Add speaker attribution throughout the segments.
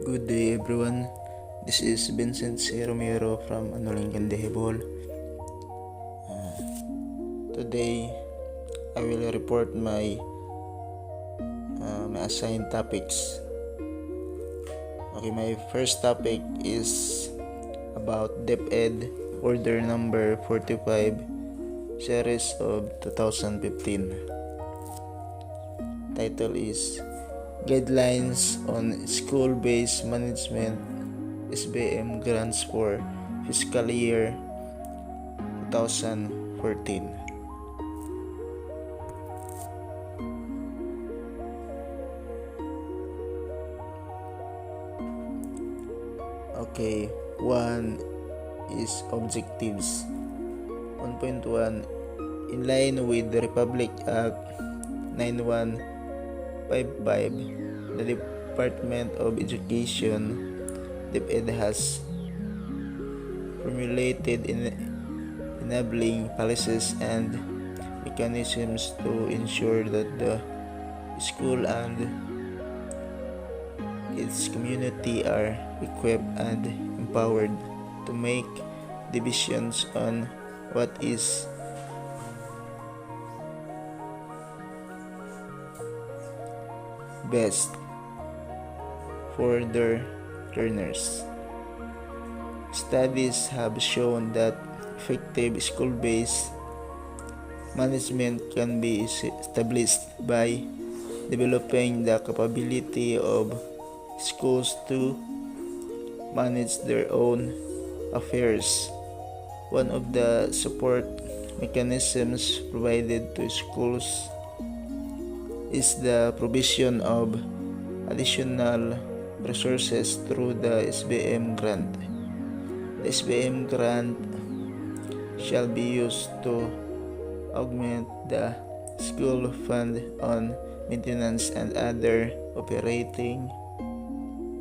Speaker 1: Good day everyone. This is Vincent C. Romero from Anulingan Dehebol. Today I will report my assigned topics. Okay, my first topic is about DepEd Order number 45 series of 2015. Title is Guidelines on School-Based Management SBM Grants for Fiscal Year 2014. Okay, 1 is objectives. 1.1, in line with the Republic Act 9155, the Department of Education, DepEd, has formulated enabling policies and mechanisms to ensure that the school and its community are equipped and empowered to make decisions on what is best for their learners. Studies have shown that effective school-based management can be established by developing the capability of schools to manage their own affairs. One of the support mechanisms provided to schools is the provision of additional resources through the SBM grant. The SBM grant shall be used to augment the school fund on maintenance and other operating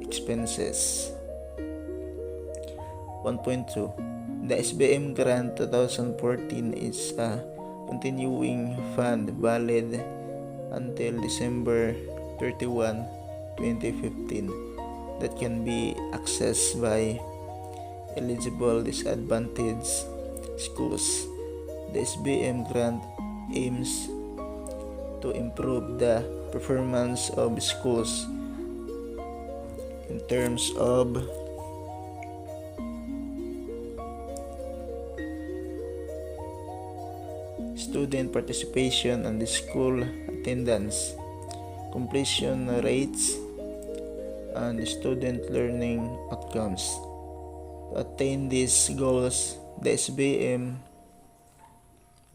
Speaker 1: expenses. 1.2, the SBM grant 2014 is a continuing fund valid until December 31, 2015, that can be accessed by eligible disadvantaged schools. The SBM grant aims to improve the performance of schools in terms of student participation and school attendance, completion rates, and student learning outcomes. To attain these goals, the SBM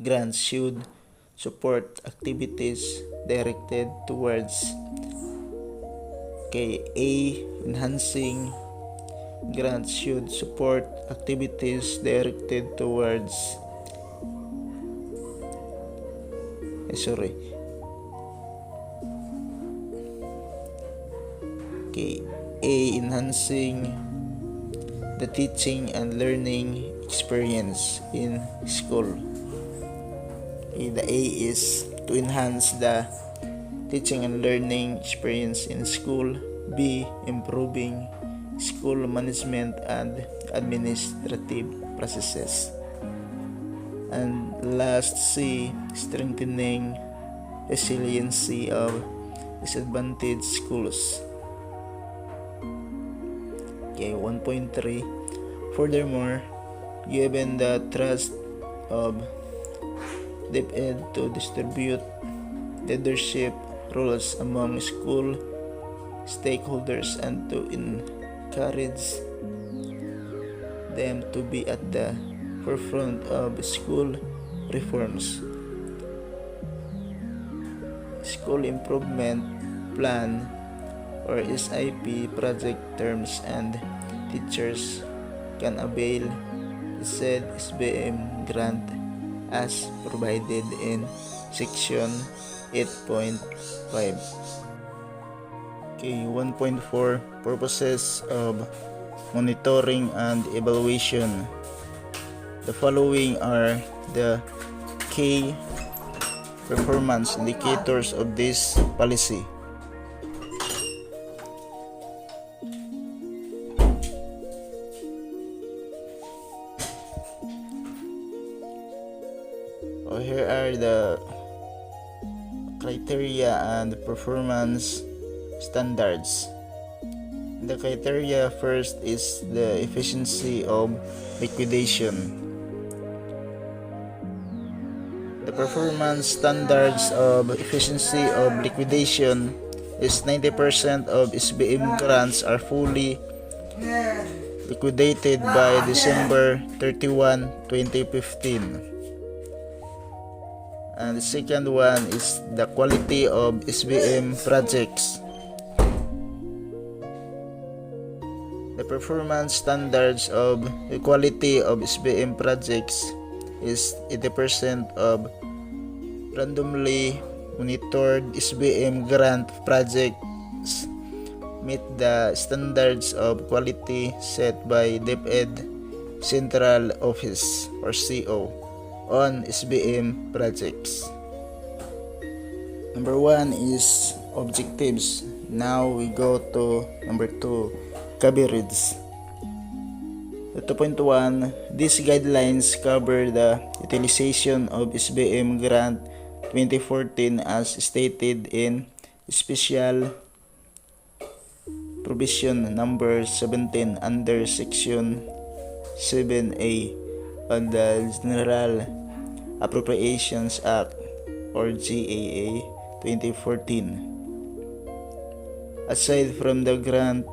Speaker 1: grants should support activities directed towards enhancing grants should support activities directed towards enhancing the teaching and learning experience in school. The A is to enhance the teaching and learning experience in school. B, improving school management and administrative processes. And last, C, strengthening resiliency of disadvantaged schools. 1.3, furthermore, given the trust of DepEd to distribute leadership roles among school stakeholders and to encourage them to be at the forefront of school reforms, School Improvement Plan or SIP project terms and teachers can avail the said SBM grant as provided in section 8.5. 1.4, purposes of monitoring and evaluation. The following are the key performance indicators of this policy. Here are the criteria and performance standards. The criteria first is the efficiency of liquidation. The performance standards of efficiency of liquidation is 90% of SBM grants are fully liquidated by December 31, 2015. And the second one is the quality of SBM projects. The performance standards of the quality of SBM projects is 80% of randomly monitored SBM grant projects meet the standards of quality set by DepEd Central Office or CO on SBM projects. Number 1 is objectives. Now we go to number 2, coverage. The 2.1, these guidelines cover the utilization of SBM Grant 2014 as stated in Special Provision number 17 under Section 7A of the General Appropriations Act or GAA 2014. Aside from the grant,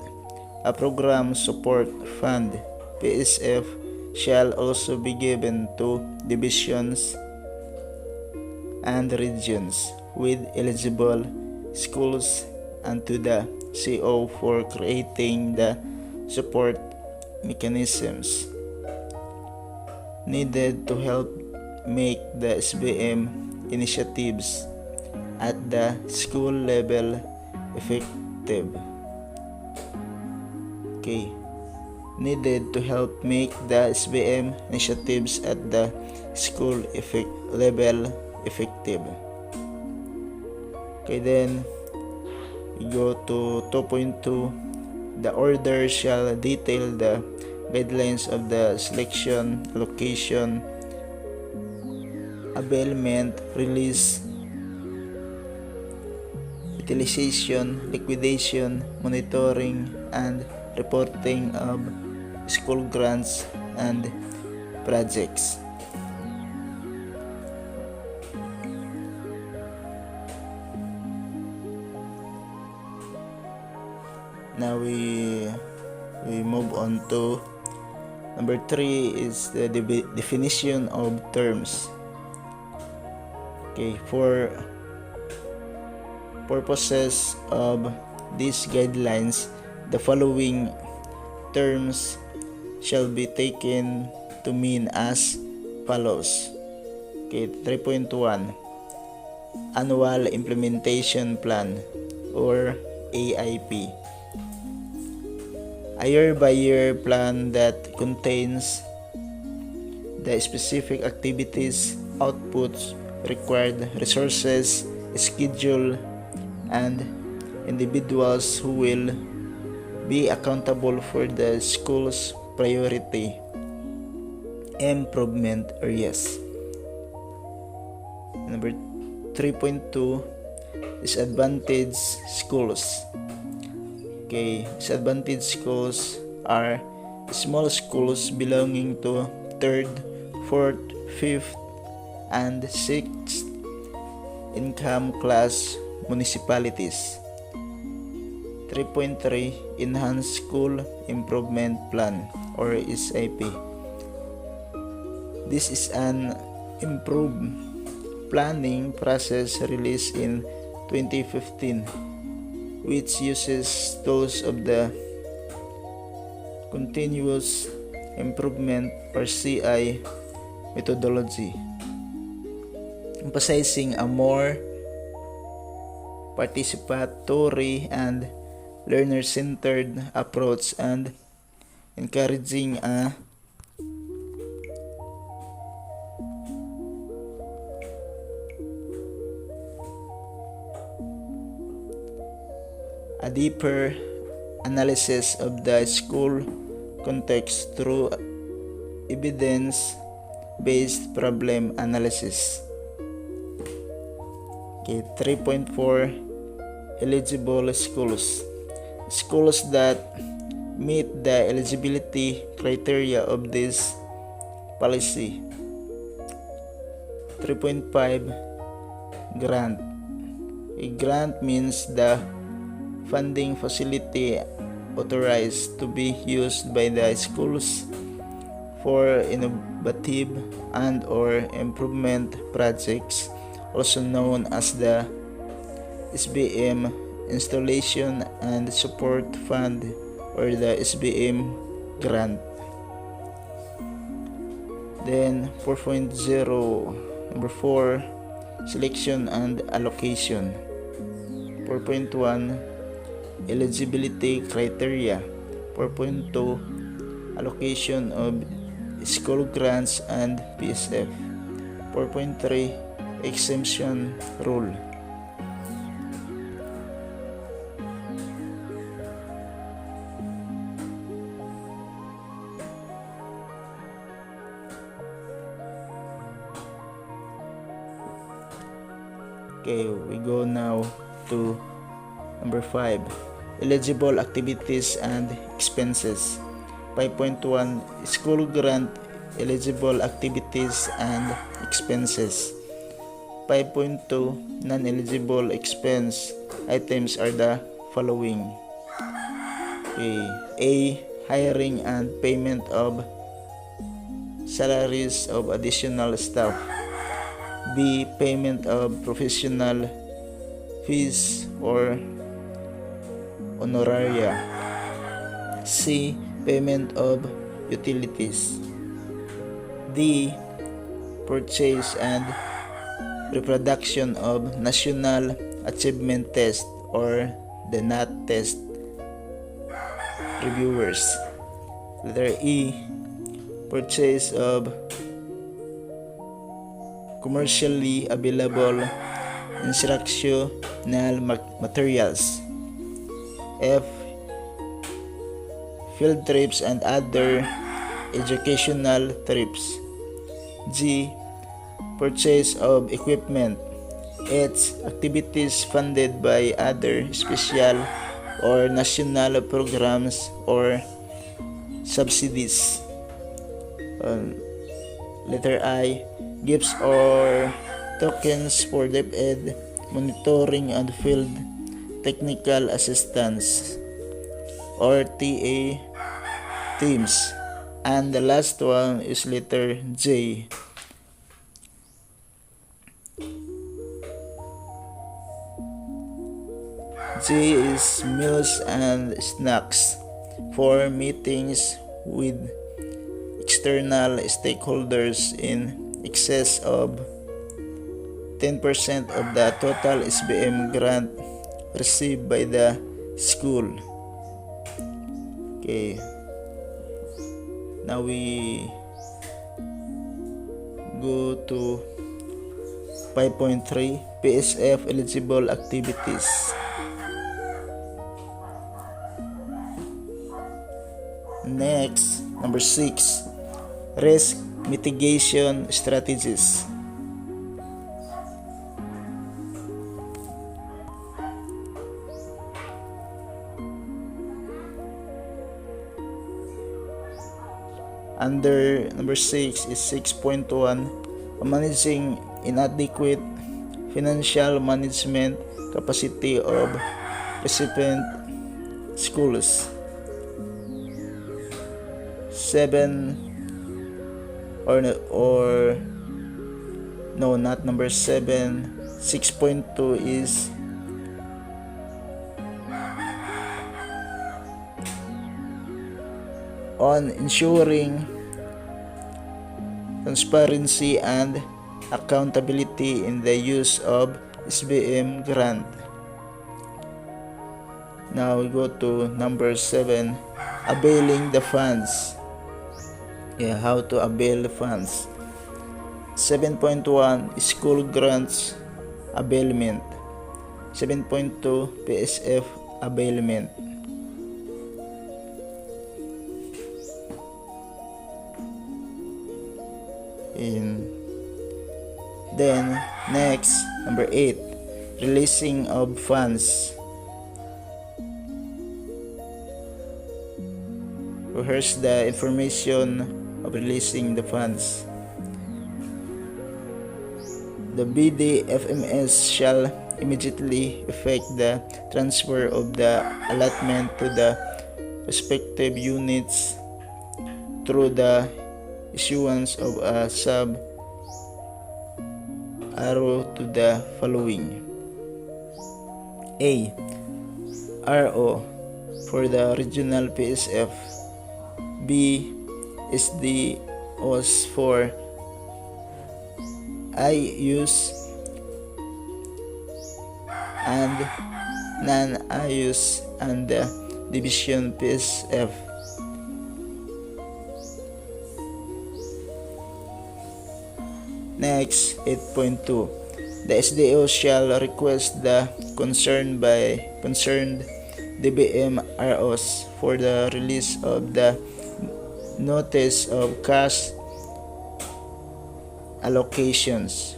Speaker 1: a program support fund PSF shall also be given to divisions and regions with eligible schools and to the CO for creating the support mechanisms needed to help make the SBM initiatives at the school level effective. Needed to help make the SBM initiatives at the school level effective. Then we go to 2.2. The order shall detail the guidelines of the selection, allocation, availment, release, utilization, liquidation, monitoring, and reporting of school grants and projects. Now we move on to number 3 is the definition of terms. For purposes of these guidelines, the following terms shall be taken to mean as follows. 3.1 Annual Implementation Plan or AIP. A year-by-year plan that contains the specific activities, outputs, required resources, schedule, and individuals who will be accountable for the school's priority improvement areas. Number 3.2 Disadvantaged schools. Disadvantaged schools are small schools belonging to 3rd, 4th, 5th, and 6th income class municipalities. 3.3 Enhanced School Improvement Plan or SIP. This is an improved planning process released in 2015 which uses tools of the Continuous Improvement or CI methodology, emphasizing a more participatory and learner-centered approach and encouraging a deeper analysis of the school context through evidence-based problem analysis. Okay, 3.4 eligible schools. Schools that meet the eligibility criteria of this policy. 3.5 grant. A grant means the funding facility authorized to be used by the schools for innovative and or improvement projects, also known as the SBM Installation and Support Fund or the SBM grant. Then 4.0, number 4, selection and allocation. 4.1, eligibility criteria. 4.2, allocation of school grants and PSF. 4.3, exemption rule. Okay, we go now to number 5, eligible activities and expenses. 5.1, school grant eligible activities and expenses. 5.2, non-eligible expense items are the following. Okay, A, hiring and payment of salaries of additional staff. B, payment of professional fees or honoraria. C, payment of utilities. D, purchase and reproduction of National Achievement Test or the NAT test reviewers. Letter E, purchase of commercially available instructional materials. F, field trips and other educational trips. G, purchase of equipment. H, activities funded by other special or national programs or subsidies. Letter I, gifts or tokens for DepEd monitoring and field technical assistance or TA teams. And the last one is letter J. J is meals and snacks for meetings with external stakeholders in excess of 10% of the total SBM grant received by the school. Okay. Now we go to 5.3 PSF eligible activities. Next, number 6, risk mitigation strategies. Under number 6 is 6.1, managing inadequate financial management capacity of recipient schools. 7 or no, not number 7. 6.2 is on ensuring transparency and accountability in the use of SBM grant. Now we go to number 7, availing the funds. How to avail the funds. 7.1, school grants availment. 7.2, PSF availment. Then next, number 8, releasing of funds. So here's the information of releasing the funds. The BDFMS shall immediately effect the transfer of the allotment to the respective units through the issuance of a sub arrow to the following: A. RO for the regional PSF. B. SDOs for IUs and non-IUs and the division PSF. Next, 8.2. The SDO shall request the concerned DBM ROs for the release of the notice of cash allocations,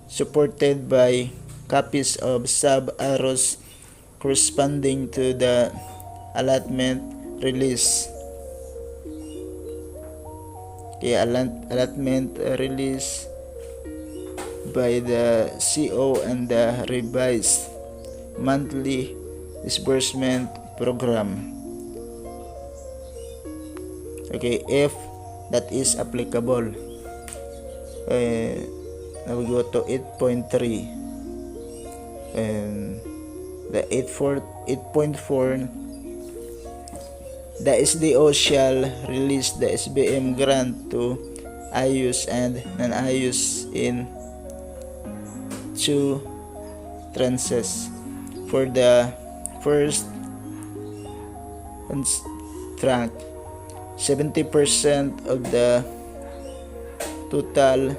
Speaker 1: supported by copies of sub-arrows corresponding to the allotment release. Allotment release by the CO and the revised monthly disbursement program. Okay, if that is applicable. Now we go to 8.3. And the 8.4, the SDO shall release the SBM grant to IUs and non-IUs in 2 tranches. For the first tranche, 70% of the total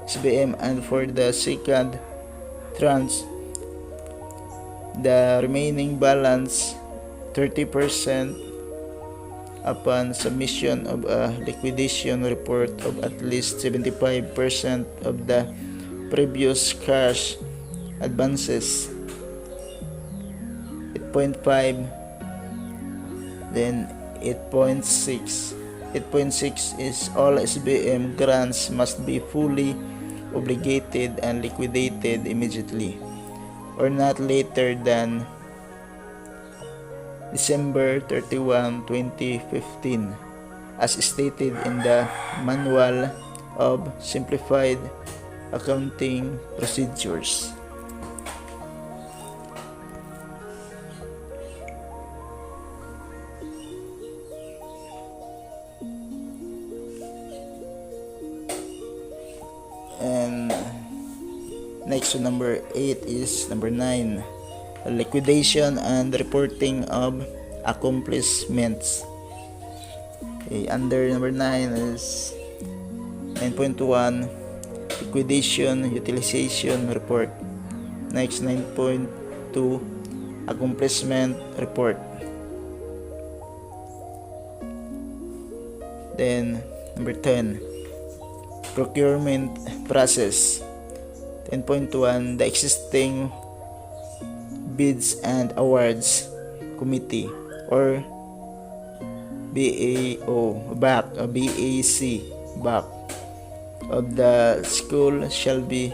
Speaker 1: SBM, and for the second tranche, the remaining balance 30% upon submission of a liquidation report of at least 75% of the previous cash advances. 8.5, then 8.6. 8.6 is all SBM grants must be fully obligated and liquidated immediately or not later than December 31, 2015, as stated in the Manual of Simplified Accounting Procedures. And next to number 8 is number 9, liquidation and reporting of accomplishments. Okay, under number 9 is 9.1, liquidation utilization report. Next, 9.2, accomplishment report. Then number 10, procurement process. 10.1, the existing bids and awards committee or BAC of the school shall be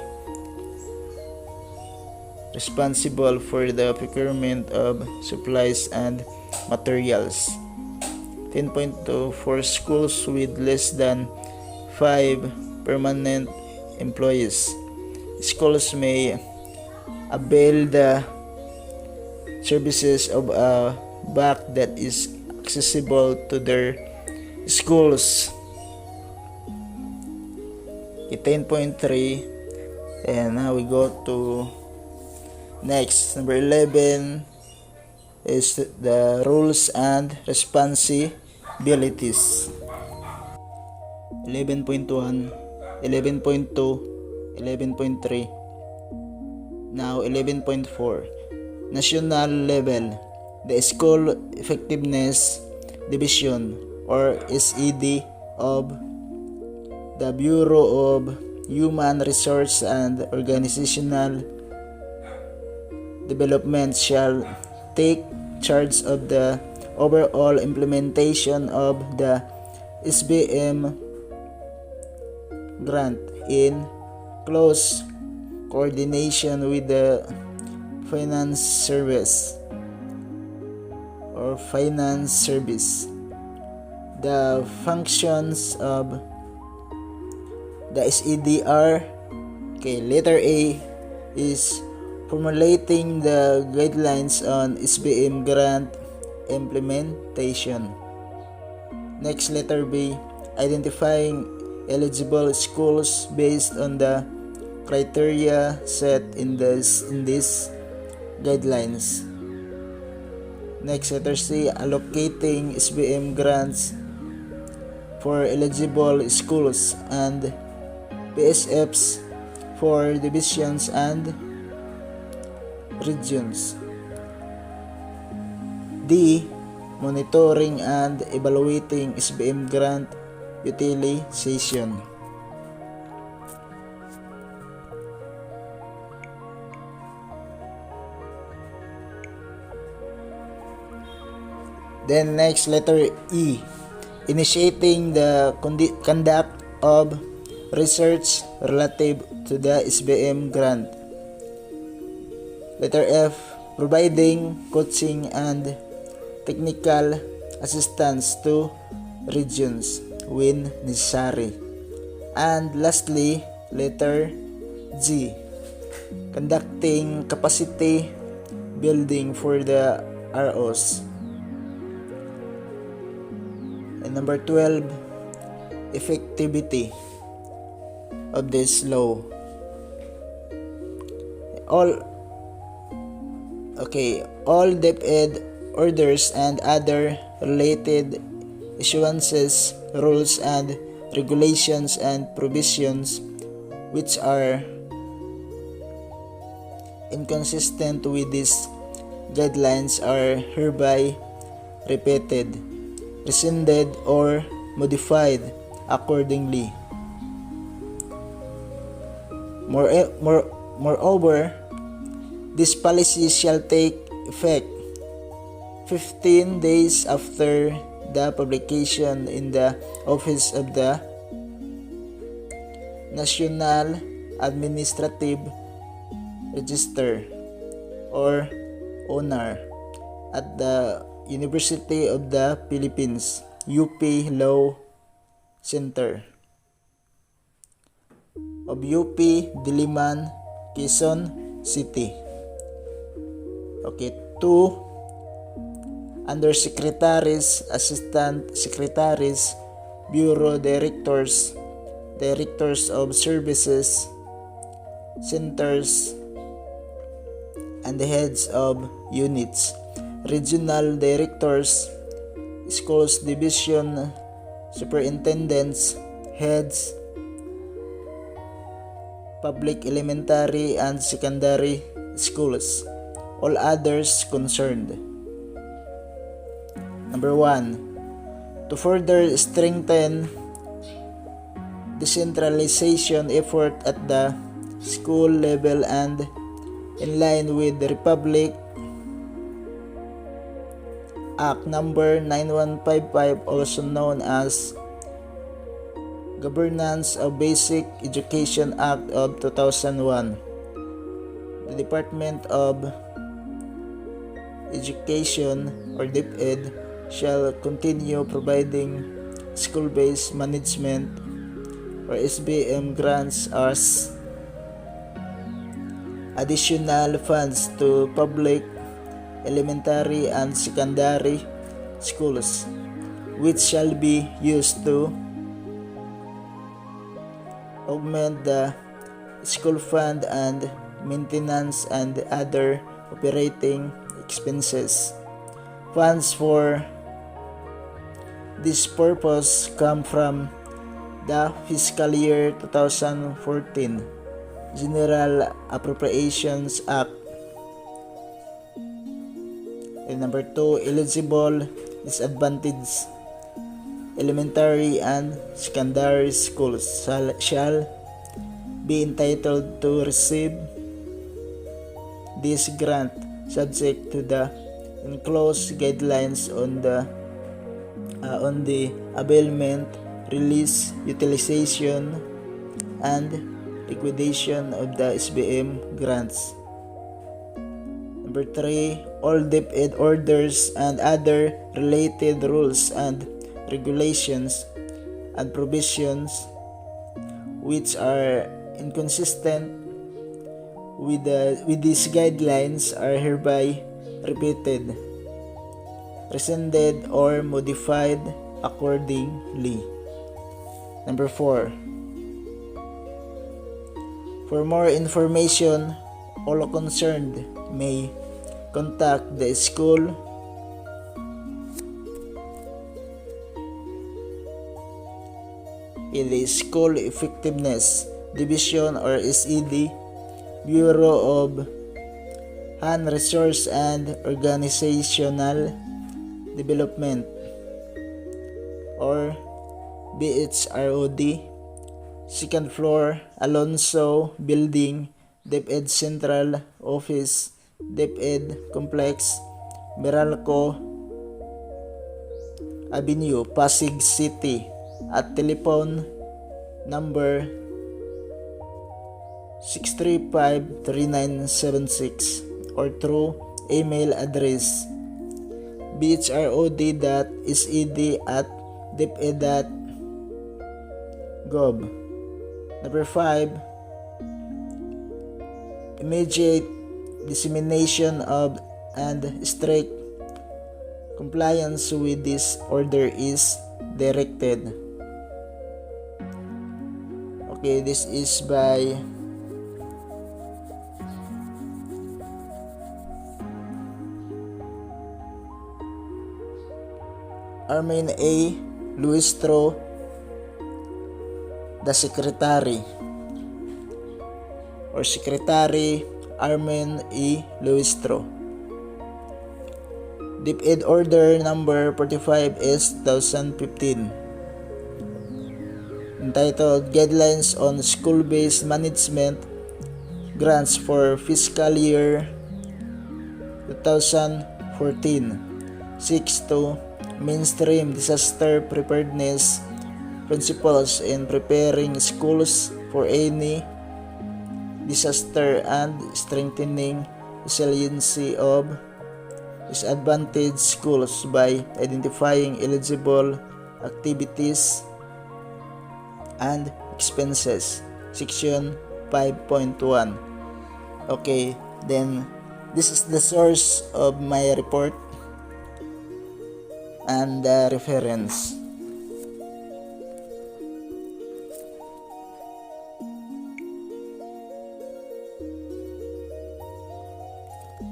Speaker 1: responsible for the procurement of supplies and materials. 10.2, for schools with less than 5 permanent employees, schools may avail the services of a BAC that is accessible to their schools. 10.3, and now we go to next, number 11 is the rules and responsibilities. 11.1, 11.2, 11.3. Now 11.4, national level, the School Effectiveness Division or SED of the Bureau of Human Resource and Organizational development shall take charge of the overall implementation of the SBM grant in close coordination with the finance service or finance service. The functions of the SEDR. Okay, letter A is formulating the guidelines on SBM grant implementation. Next, letter B, identifying eligible schools based on the criteria set in these guidelines. Next, letter C, allocating SBM grants for eligible schools and PSFs for divisions and regions. D, monitoring and evaluating SBM grant utilization. Then next, letter E, initiating the conduct of research relative to the SBM grant. Letter F, providing coaching and technical assistance to regions when necessary. And lastly, letter G, conducting capacity building for the ROs. And number 12, effectivity of this law. All DepEd orders and other related issuances, rules and regulations and provisions which are inconsistent with these guidelines are hereby repeated, rescinded or modified accordingly. Moreover, this policy shall take effect 15 days after the publication in the Office of the National Administrative Register or ONR at the University of the Philippines, UP Law Center of UP Diliman, Quezon City. 2. Undersecretaries, Assistant Secretaries, Bureau Directors, Directors of Services, Centers, and the heads of units, Regional Directors, Schools Division Superintendents, Heads, Public Elementary and Secondary Schools, all others concerned. Number 1. To further strengthen decentralization effort at the school level and in line with the Republic Act number 9155, also known as Governance of Basic Education Act of 2001, the Department of Education or DepEd shall continue providing school-based management or SBM grants as additional funds to public elementary and secondary schools, which shall be used to augment the school fund and maintenance and other operating expenses. Funds for this purpose come from the fiscal year 2014 General Appropriations Act. And number 2, eligible disadvantaged elementary and secondary schools shall be entitled to receive this grant subject to the enclosed guidelines on the availment, release, utilization, and liquidation of the SBM grants. Number 3, all DepEd orders and other related rules and regulations and provisions which are inconsistent with these guidelines are hereby repeated, rescinded, or modified accordingly. Number 4, for more information, all concerned may contact the school in the School Effectiveness Division or SED Bureau of Han Resource and Organizational Development or BHROD, 2nd floor, Alonso Building, DepEd Central Office, DepEd Complex, Meralco Avenue, Pasig City, at telephone number 635-3976 or through email address bhrod@deped.gov. Number 5, immediate dissemination of and strict compliance with this order is directed. Okay, this is by Armin A. Luistro, the Secretary, or Secretary Armin E. Luistro. DepEd Order Number 45S-2015, entitled Guidelines on School-Based Management Grants for Fiscal Year 2014, 6 to mainstream disaster preparedness principles in preparing schools for any disaster and strengthening resiliency of disadvantaged schools by identifying eligible activities and expenses. Section 5.1. Okay, then this is the source of my report and the reference.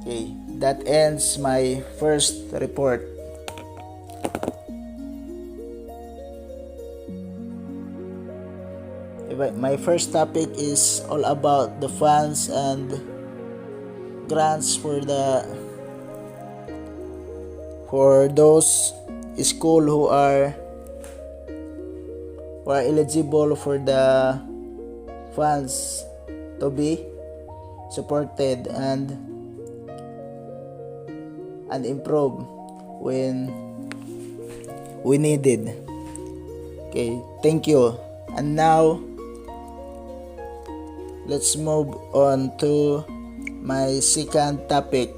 Speaker 1: Okay, that ends my first report. My first topic is all about the funds and grants for those school who are eligible for the funds to be supported and improved when we needed. Okay, thank you. And now let's move on to my second topic.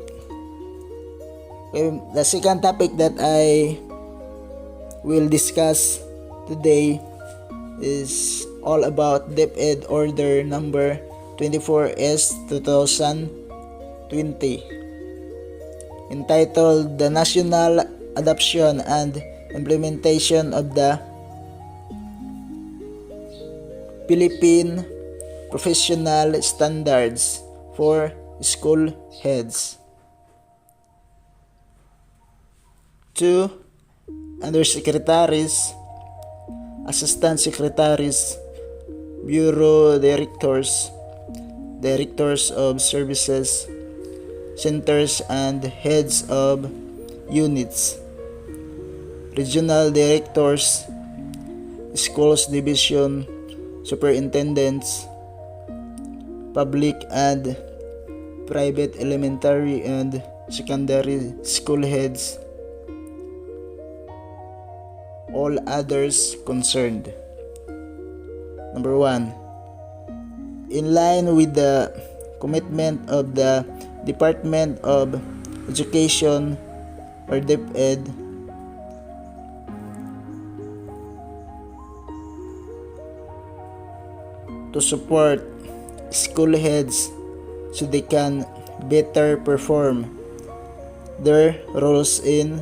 Speaker 1: Okay, the second topic that I will discuss today is all about DepEd Order Number 24S-2020, entitled The National Adoption and Implementation of the Philippine Professional Standards for School Heads. 2. Undersecretaries, Assistant Secretaries, Bureau Directors, Directors of Services, Centers and Heads of Units, Regional Directors, Schools Division Superintendents, Public and private elementary and secondary school heads, all others concerned. Number 1. In line with the commitment of the Department of Education or DepEd, to support school heads so they can better perform their roles in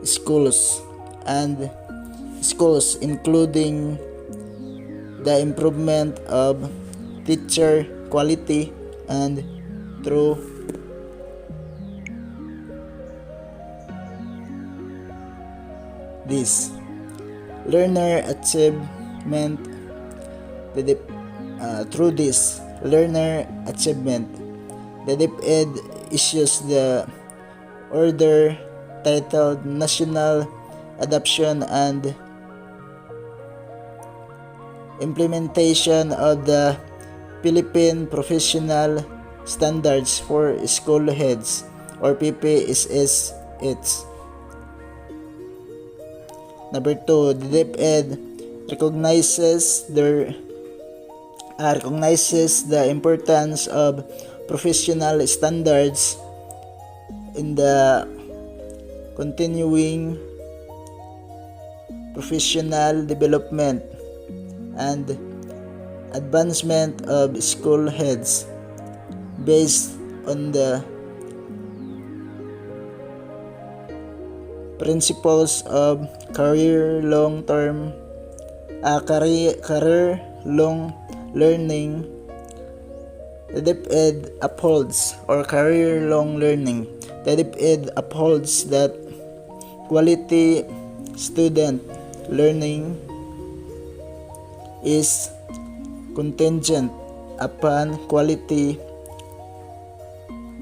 Speaker 1: schools, including the improvement of teacher quality and through this learner achievement. The DepEd issues the order titled National Adoption and Implementation of the Philippine Professional Standards for School Heads, or PPSS. Number 2, the DepEd recognizes the importance of professional standards in the continuing professional development and advancement of school heads based on the principles of career long learning. The DepEd upholds that quality student learning is contingent upon quality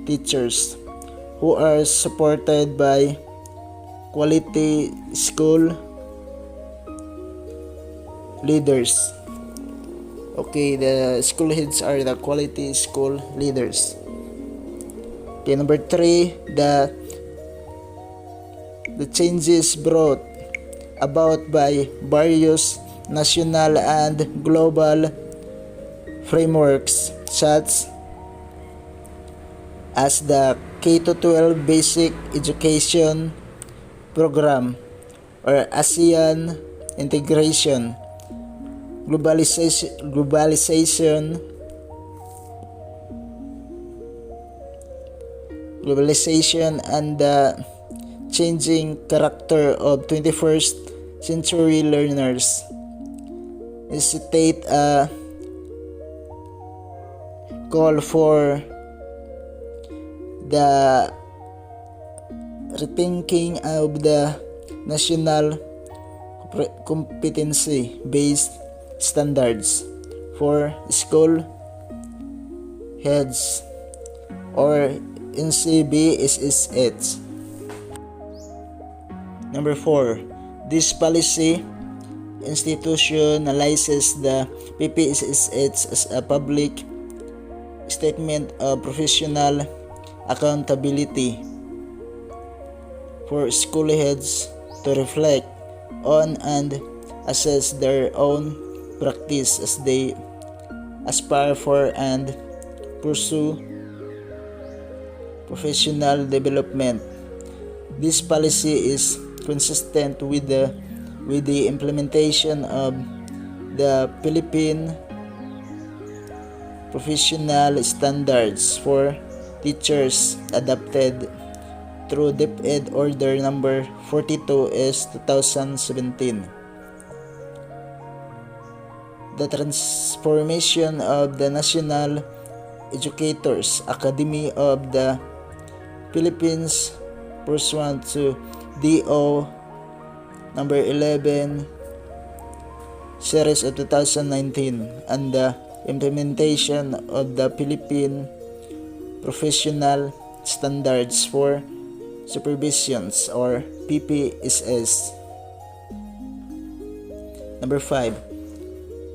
Speaker 1: teachers who are supported by quality school leaders. Okay, the school heads are the quality school leaders. Okay, number 3, the changes brought about by various national and global frameworks such as the K-12 Basic Education Program or ASEAN Integration, globalization and the changing character of 21st century learners necessitate a call for the rethinking of the national competency-based standards for school heads or NCBSS. Number 4, this policy institutionalizes the PPSS as a public statement of professional accountability for school heads to reflect on and assess their own practice as they aspire for and pursue professional development. This policy is consistent with the implementation of the Philippine Professional Standards for Teachers adopted through DepEd Order number 42/2017. The transformation of the National Educators Academy of the Philippines pursuant to DO number 11 series of 2019 and the implementation of the Philippine Professional Standards for Supervisions or PPSS. Number 5.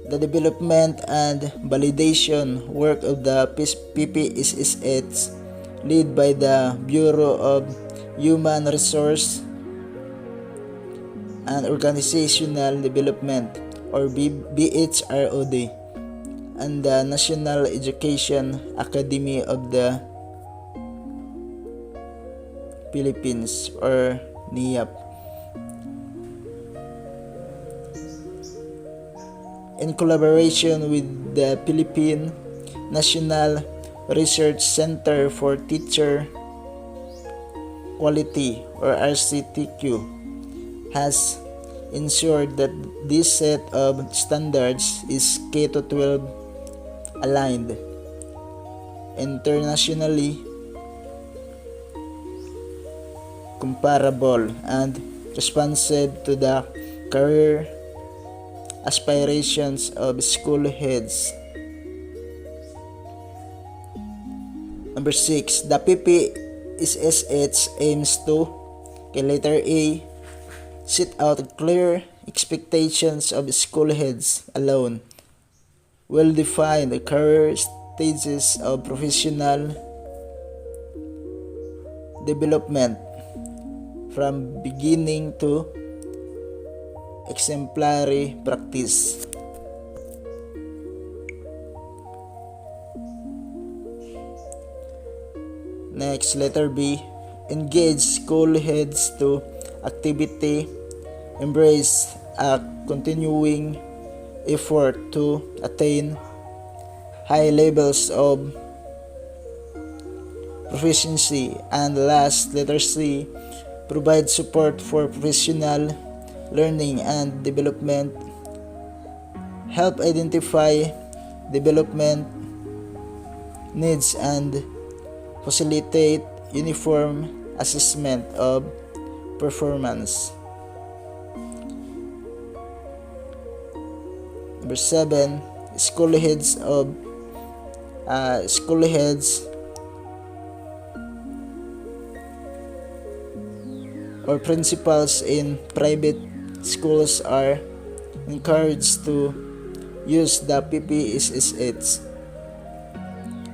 Speaker 1: The development and validation work of the PPSSH, led by the Bureau of Human Resource and Organizational Development, or BHROD, and the National Education Academy of the Philippines, or NIAP. In collaboration with the Philippine National Research Center for Teacher Quality, or RCTQ, has ensured that this set of standards is K-12 aligned, internationally comparable, and responsive to the career aspirations of school heads. Number 6, the PPSSH aims to, letter A, set out clear expectations of school heads alone, will define the career stages of professional development from beginning to exemplary practice. Next, letter B, engage school heads to activity, embrace a continuing effort to attain high levels of proficiency. And last, letter C, provide support for professional learning and development, help identify development needs, and facilitate uniform assessment of performance. Number 7, school heads or principals in private schools are encouraged to use the PPSSH.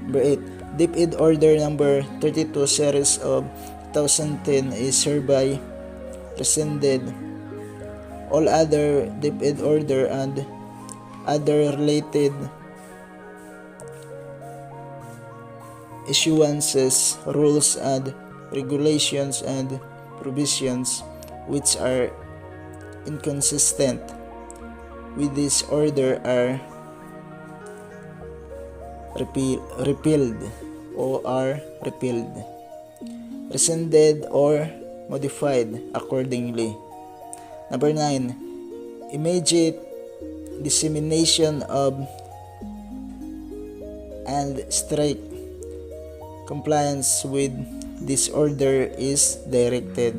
Speaker 1: Number 8, DepEd Order Number 32 Series of 2010 is hereby rescinded. All other DepEd Order and other related issuances, rules and regulations and provisions which are inconsistent with this order are repealed, rescinded or modified accordingly. Number 9, immediate dissemination of and strict compliance with this order is directed.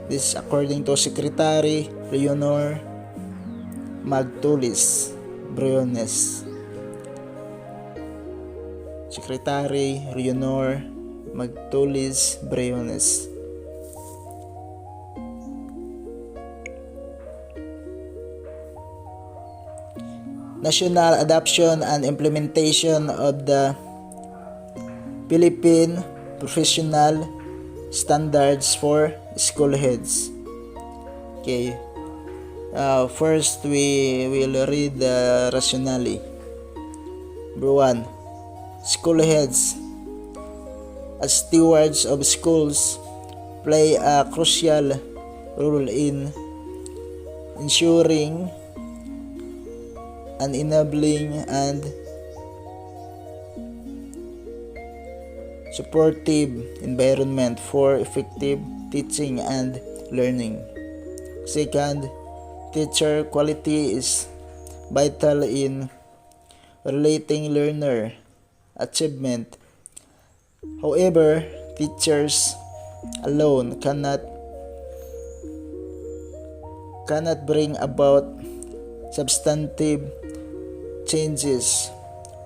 Speaker 1: This according to Secretary Leonor Magtulis Briones. Secretary Leonor Magtulis Briones. National adoption and implementation of the Philippine Professional Standards for School Heads. Okay. First, we will read the rationale. Number 1, school heads, as stewards of schools, play a crucial role in ensuring an enabling and supportive environment for effective teaching and learning. Second, teacher quality is vital in relating learner achievement. However, teachers alone cannot bring about substantive changes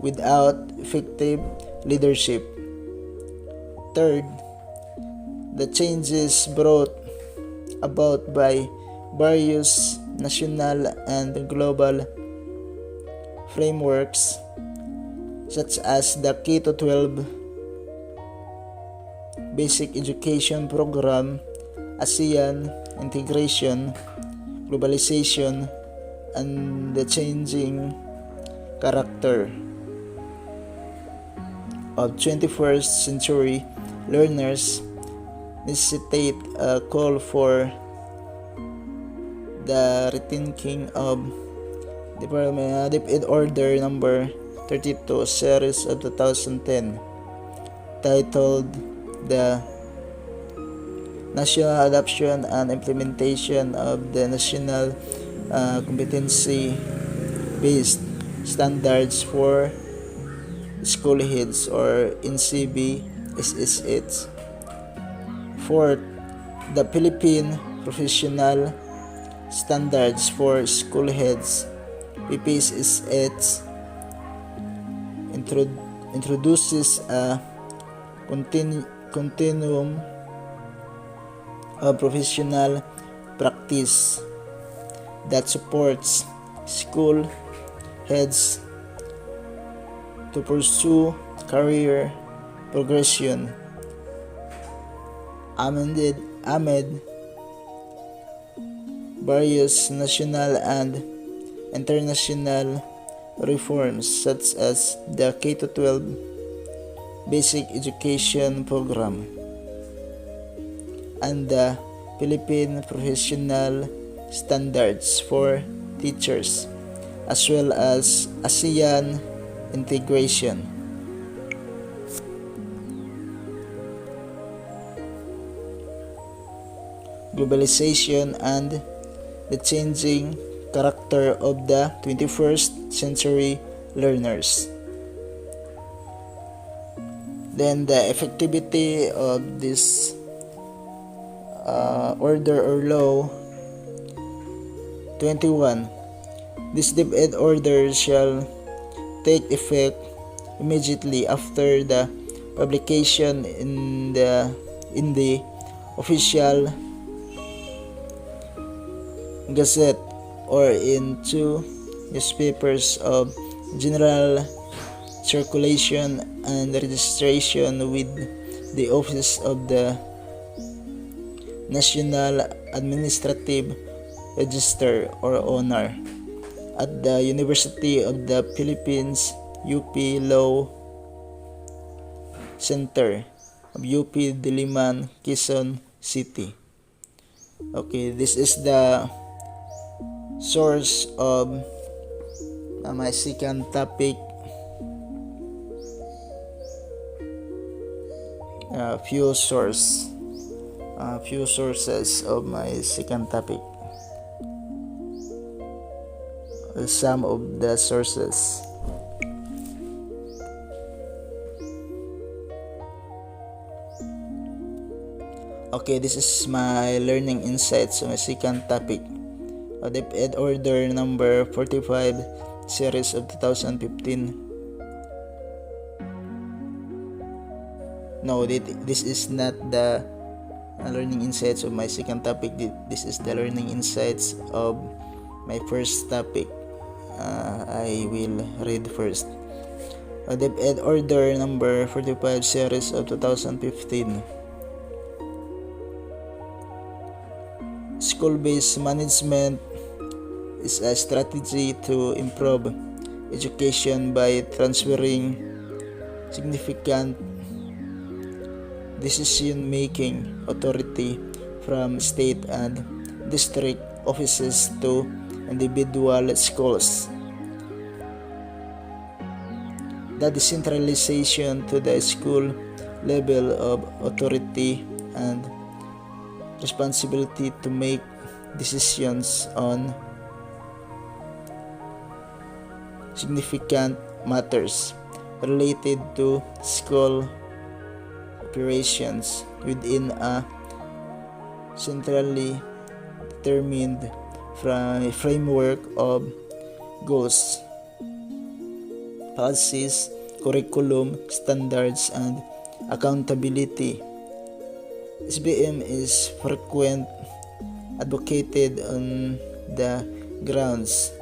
Speaker 1: without effective leadership. Third, the changes brought about by various national and global frameworks such as the K-12 Basic Education Program, ASEAN Integration, Globalization, and the Changing Character of 21st Century Learners necessitate a call for the rethinking of DepEd Order number 32 series of 2010 titled The National Adoption and Implementation of the National Competency-Based Standards for School Heads, or NCB SSH. Fourth, the Philippine Professional Standards for School Heads, PPSH, introduces a continuum of professional practice that supports school heads to pursue career progression amid various national and international reforms such as the K-12 Basic Education Program and the Philippine Professional Standards for Teachers, as well as ASEAN integration. Globalization and the changing character of the 21st century learners. Then the effectivity of this order or law. 21. This DepEd order shall take effect immediately after the publication in the official Gazette or in 2 newspapers of general circulation and registration with the Office of the National Administrative Register or Honor at the University of the Philippines UP Law Center of UP Diliman, Quezon City. Okay, this is the source of my second topic. Few sources of my second topic. Some of the sources. Okay, this is my learning insights on my second topic. DepEd Order number 45 series of 2015. No, this is not the learning insights of my second topic. This is the learning insights of my first topic. I will read first. DepEd Order number 45 series of 2015. School-based management is a strategy to improve education by transferring significant decision-making authority from state and district offices to individual schools. The decentralization to the school level of authority and responsibility to make decisions on significant matters related to school operations within a centrally determined framework of goals, policies, curriculum, standards, and accountability. SBM is frequent advocated on the grounds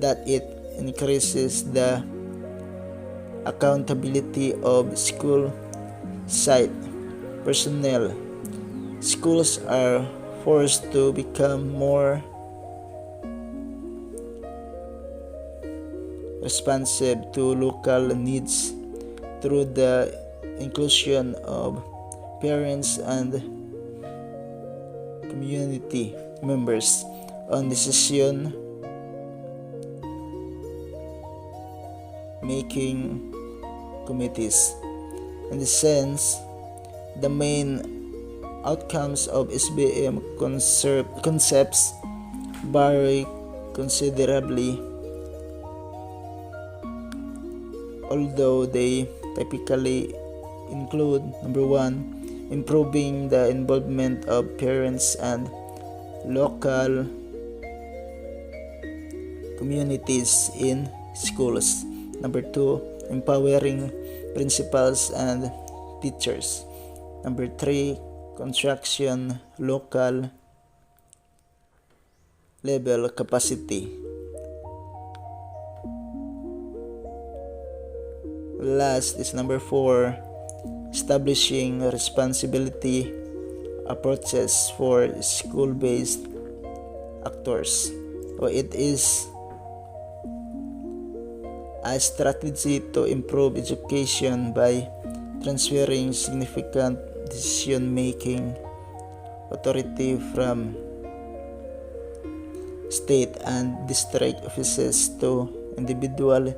Speaker 1: that it increases the accountability of school site personnel. Schools are forced to become more responsive to local needs through the inclusion of parents and community members on decision making committees. In this sense, the main outcomes of SBM concepts vary considerably, although they typically include: number 1, improving the involvement of parents and local communities in schools; number 2, empowering principals and teachers; number 3, construction local level capacity. Last is number 4, establishing responsibility approaches for school-based actors. So it is a strategy to improve education by transferring significant decision-making authority from state and district offices to individual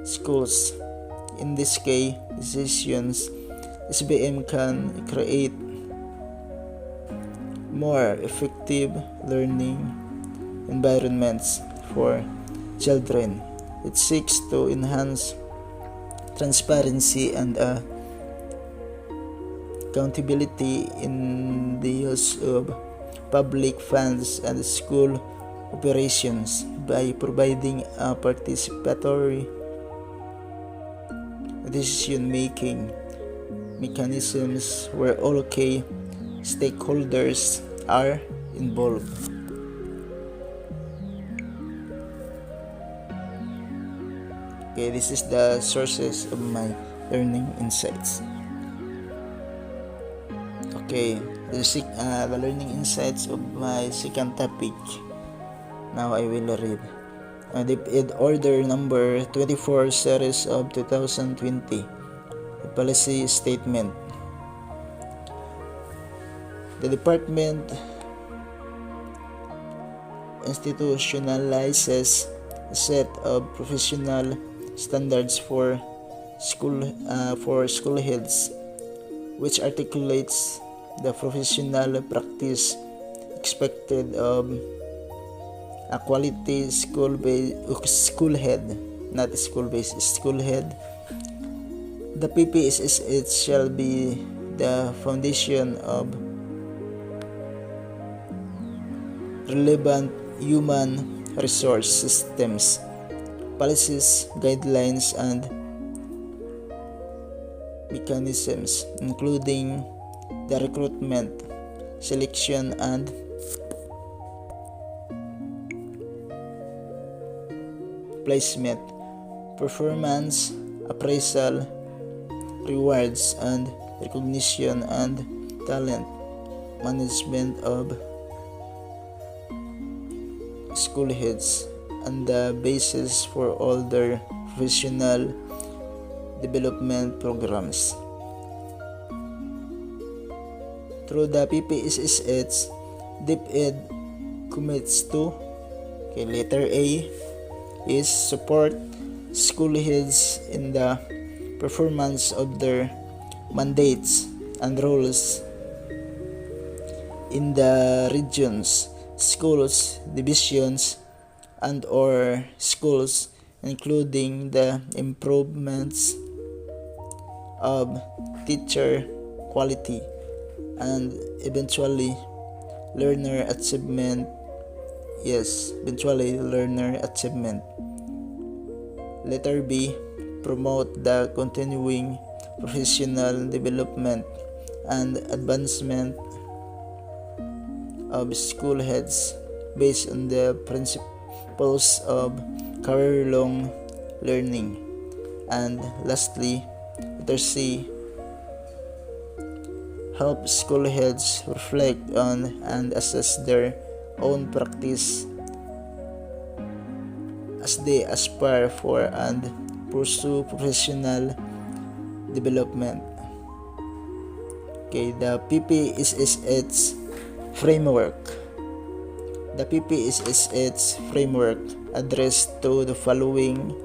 Speaker 1: schools. In this case, decisions SBM can create more effective learning environments for children. It seeks to enhance transparency and accountability in the use of public funds and school operations by providing a participatory decision-making mechanisms where all key stakeholders are involved. Okay, this is the sources of my learning insights. Okay, the learning insights of my second topic. Now I will read. DepEd Order Number 24 Series of 2020. The policy statement. The department institutionalizes a set of professional standards for school heads, which articulates the professional practice expected of a quality school head. The PPSS shall be the foundation of relevant human resource systems, policies, guidelines, and mechanisms, including the recruitment, selection, and placement, performance appraisal, rewards and recognition, and talent management of school heads, and the basis for all their professional development programs. Through the PPSS, DepEd commits to letter A is support school heads in the performance of their mandates and roles in the regions, schools, divisions, and or schools, including the improvements of teacher quality and eventually learner achievement. Letter B, promote the continuing professional development and advancement of school heads based on the purpose of career-long learning. And lastly, letter C, help school heads reflect on and assess their own practice as they aspire for and pursue professional development. Okay, the PPSS framework. The PPSS framework addressed to the following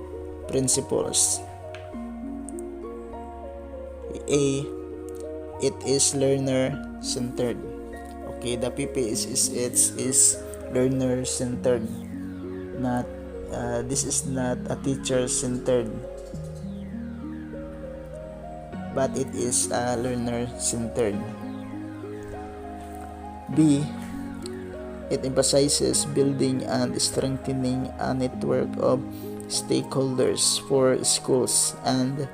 Speaker 1: principles. A, it is learner-centered. Okay, the PPSS is learner-centered. This is not a teacher-centered, but it is learner-centered. B, it emphasizes building and strengthening a network of stakeholders for schools and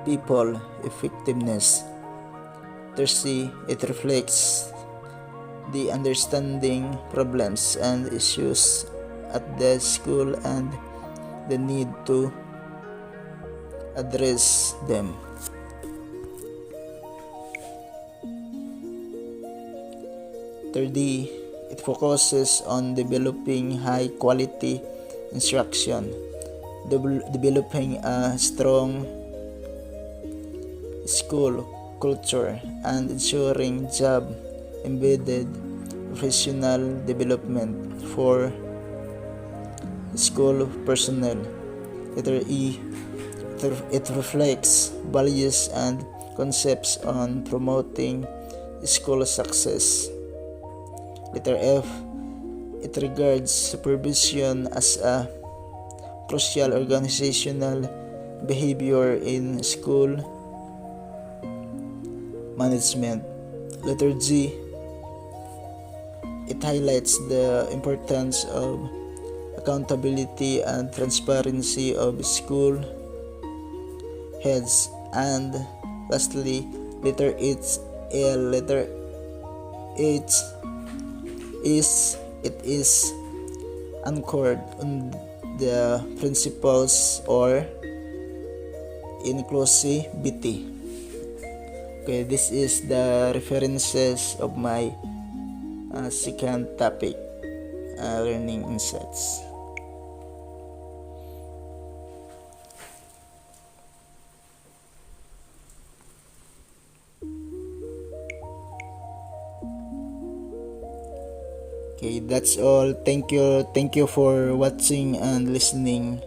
Speaker 1: people effectiveness. C, it reflects the understanding problems and issues at the school and the need to address them. D, it focuses on developing high quality instruction, developing a strong school culture, and ensuring job embedded professional development for school personnel. Letter E, it reflects values and concepts on promoting school success. Letter F, it regards supervision as a crucial organizational behavior in school management. Letter G, it highlights the importance of accountability and transparency of school heads. And lastly, letter H is anchored on the principles or inclusivity. Okay, this is the references of my second topic, learning insights. Okay, that's all. Thank you for watching and listening.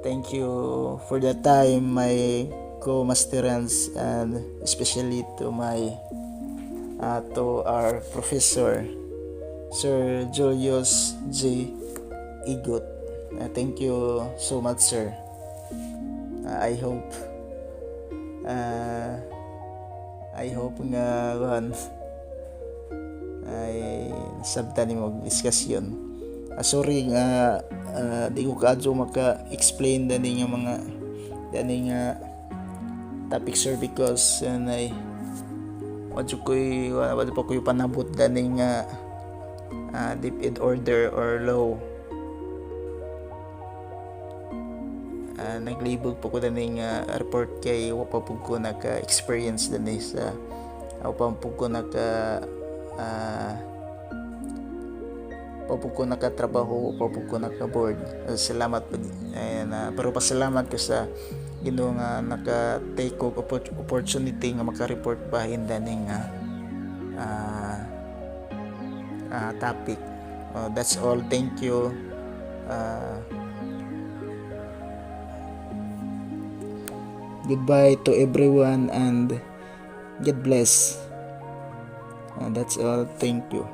Speaker 1: Thank you for the time, my co-masterants, and especially to our professor, Sir Julius J. Igot. Thank you so much, sir. I hope nga ay sabta ni mag-discussion. Sorry nga di ko kadto maka-explain dani nga topic, sir, because wala pa ko panabot dani nga deep in order or law. Naglibog po ko dani nga report kay wapa po ko naka-experience dani sa wapa po ko nakatrabaho, ko naka-board. Salamat po. Pero pasalamat ko sa Ginoo nga naka-take og opportunity nga maka-report bahin daning topic. That's all. Thank you. Goodbye to everyone and God bless. That's all. Thank you.